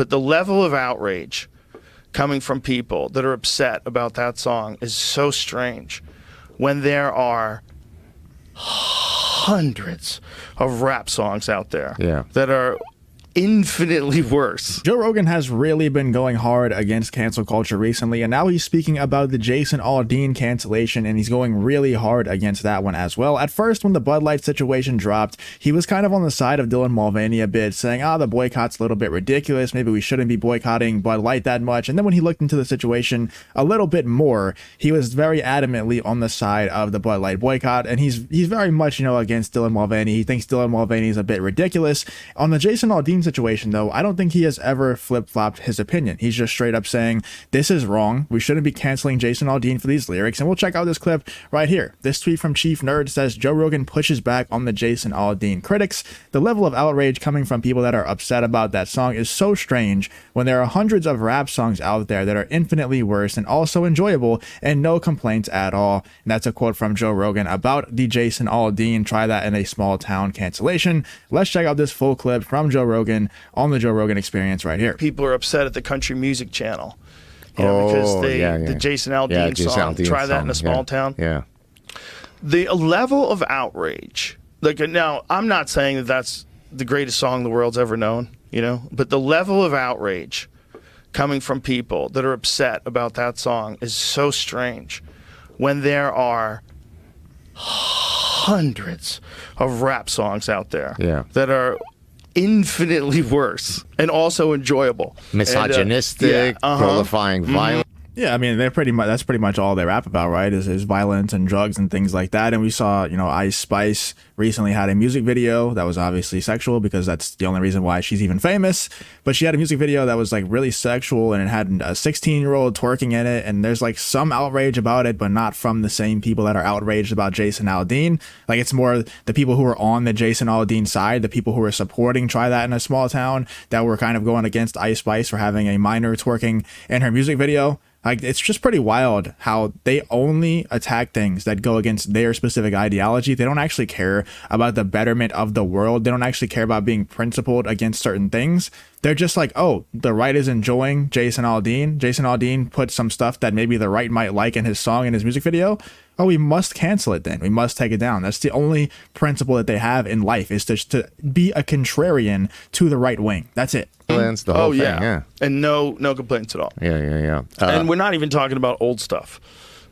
but the level of outrage coming from people that are upset about that song is so strange when there are hundreds of rap songs out there that are infinitely worse. Joe Rogan has really been going hard against cancel culture recently, and now he's speaking about the Jason Aldean cancellation, and he's going really hard against that one as well. At first, when the Bud Light situation dropped, he was kind of on the side of Dylan Mulvaney a bit, saying, the boycott's a little bit ridiculous, maybe we shouldn't be boycotting Bud Light that much. And then when he looked into the situation a little bit more, he was very adamantly on the side of the Bud Light boycott, and he's very much, against Dylan Mulvaney. He thinks Dylan Mulvaney is a bit ridiculous. On the Jason Aldean situation, though, I don't think he has ever flip-flopped his opinion. He's just straight up saying, this is wrong. We shouldn't be canceling Jason Aldean for these lyrics. And we'll check out this clip right here. This tweet from Chief Nerd says, Joe Rogan pushes back on the Jason Aldean critics. The level of outrage coming from people that are upset about that song is so strange when there are hundreds of rap songs out there that are infinitely worse and also enjoyable and no complaints at all. And that's a quote from Joe Rogan about the Jason Aldean Try That in a Small Town cancellation. Let's check out this full clip from Joe Rogan on the Joe Rogan Experience right here. People are upset at the Country Music Channel, because the Jason Aldean song, Try That in a Small Town. Yeah. The level of outrage, now I'm not saying that that's the greatest song the world's ever known, but the level of outrage coming from people that are upset about that song is so strange when there are hundreds of rap songs out there that are infinitely worse and also enjoyable, misogynistic, glorifying violence. Yeah, I mean, that's pretty much all they rap about, right? Is violence and drugs and things like that. And we saw, Ice Spice recently had a music video that was obviously sexual, because that's the only reason why she's even famous. But she had a music video that was really sexual, and it had a 16-year-old twerking in it. And there's some outrage about it, but not from the same people that are outraged about Jason Aldean. It's more the people who are on the Jason Aldean side, the people who are supporting Try That in a Small Town, that were kind of going against Ice Spice for having a minor twerking in her music video. It's just pretty wild how they only attack things that go against their specific ideology. They don't actually care about the betterment of the world. They don't actually care about being principled against certain things. They're just like, the right is enjoying Jason Aldean. Jason Aldean put some stuff that maybe the right might like in his song, in his music video. We must cancel it then. We must take it down. That's the only principle that they have in life, is to be a contrarian to the right wing. That's it. The whole thing, yeah. And no complaints at all. Yeah. And we're not even talking about old stuff.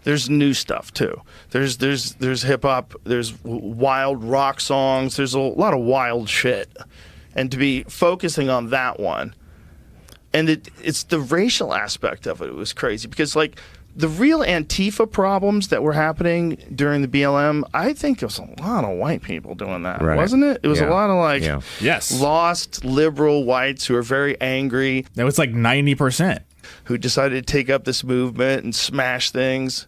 There's new stuff too. There's hip hop. There's wild rock songs. There's a lot of wild shit. And to be focusing on that one, and it's the racial aspect of it was crazy, because the real Antifa problems that were happening during the BLM, I think it was a lot of white people doing that, wasn't it? It was a lot of lost liberal whites who are very angry. It was 90%. Who decided to take up this movement and smash things.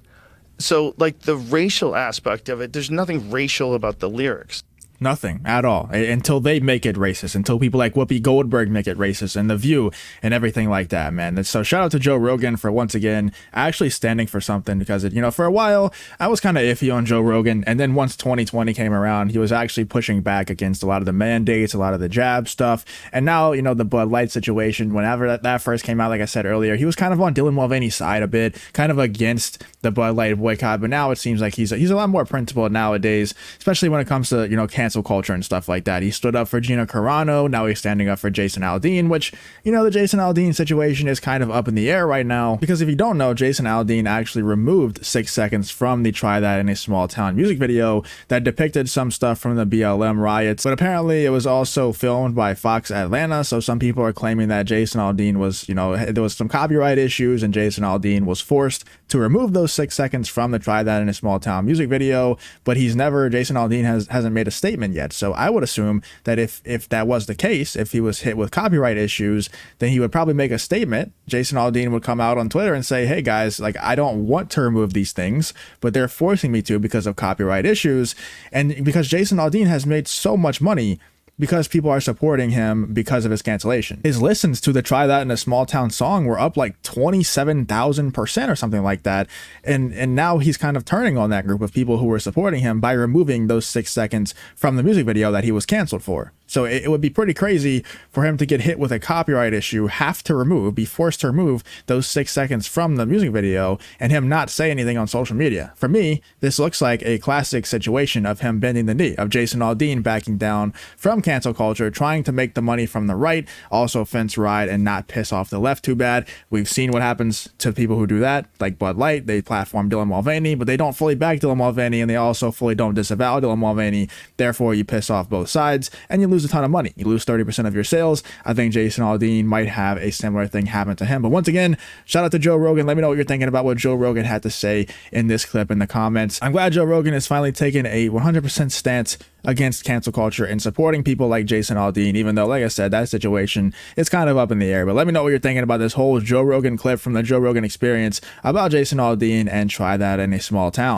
So the racial aspect of it, there's nothing racial about the lyrics. Nothing at all, until they make it racist, until people like Whoopi Goldberg make it racist, and The View and everything like that, man. And so shout out to Joe Rogan for once again actually standing for something, because for a while I was kind of iffy on Joe Rogan, and then once 2020 came around, he was actually pushing back against a lot of the mandates, a lot of the jab stuff. And now the Bud Light situation, whenever that first came out, like I said earlier, he was kind of on Dylan Mulvaney's side a bit, kind of against the Bud Light boycott. But now it seems like he's a lot more principled nowadays, especially when it comes to cancel culture and stuff like that. He stood up for Gina Carano. Now he's standing up for Jason Aldean, which the Jason Aldean situation is kind of up in the air right now, because if you don't know, Jason Aldean actually removed 6 seconds from the Try That in a Small Town music video that depicted some stuff from the BLM riots, but apparently it was also filmed by Fox Atlanta. So some people are claiming that Jason Aldean was there was some copyright issues, and Jason Aldean was forced to remove those 6 seconds from the Try That in a Small Town music video, but Jason Aldean hasn't made a statement yet. So I would assume that if that was the case, if he was hit with copyright issues, then he would probably make a statement. Jason Aldean would come out on Twitter and say, hey guys, I don't want to remove these things, but they're forcing me to because of copyright issues. And because Jason Aldean has made so much money because people are supporting him because of his cancellation. His listens to the Try That in a Small Town song were up 27,000% or something like that. And now he's kind of turning on that group of people who were supporting him by removing those 6 seconds from the music video that he was canceled for. So it would be pretty crazy for him to get hit with a copyright issue, be forced to remove those 6 seconds from the music video, and him not say anything on social media. For me, this looks like a classic situation of him bending the knee, of Jason Aldean backing down from cancel culture, trying to make the money from the right, also fence ride and not piss off the left too bad. We've seen what happens to people who do that, like Bud Light. They platform Dylan Mulvaney, but they don't fully back Dylan Mulvaney, and they also fully don't disavow Dylan Mulvaney. Therefore, you piss off both sides, and you lose a ton of money. You lose 30% of your sales. I think Jason Aldean might have a similar thing happen to him. But once again, shout out to Joe Rogan. Let me know what you're thinking about what Joe Rogan had to say in this clip in the comments. I'm glad Joe Rogan has finally taken a 100% stance against cancel culture and supporting people like Jason Aldean, even though, like I said, that situation is kind of up in the air. But let me know what you're thinking about this whole Joe Rogan clip from the Joe Rogan Experience about Jason Aldean, and try that in a small town.